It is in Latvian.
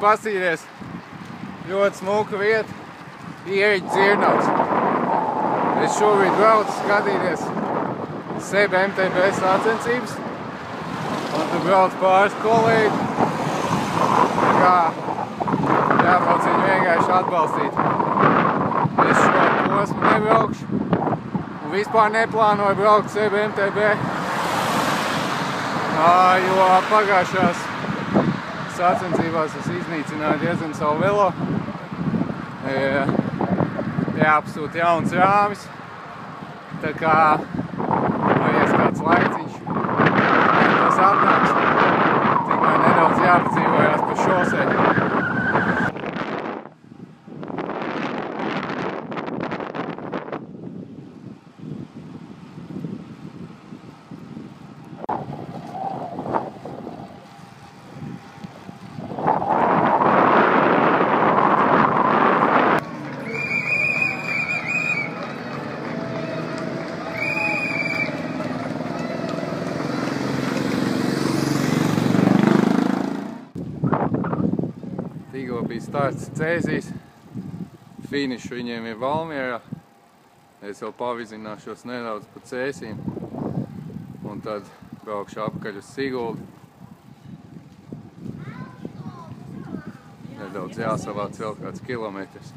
paskatīties. Ļoti smuka vieta. Ieeģi Dzirnavs. Es šobrīd braucu skatīties SEB MTB sacensības. Un tur brauc pāris kolēģi. Tā kā jābrauc viņu vienkārši atbalstīt. Es šo posmu nebraukšu. Un vispār neplānoju braukt SEB MTB. Jo pagājušās sacensībās es iznīcināju diezgan savu velo. Jāapsūt jauns rāmis. Tā kā noies kāds laiciņš. Tas atnāks. Tikai nedaudz jāpadzīvojās pa šosei. Tikko bija starts Cēsīs, finišs viņiem ir Valmierā. Es vēl pavizināšos nedaudz pa Cēsīm un tad braukšu apkaļ uz Siguldi. Nedaudz jāsavāc vēl kāds kilometrs.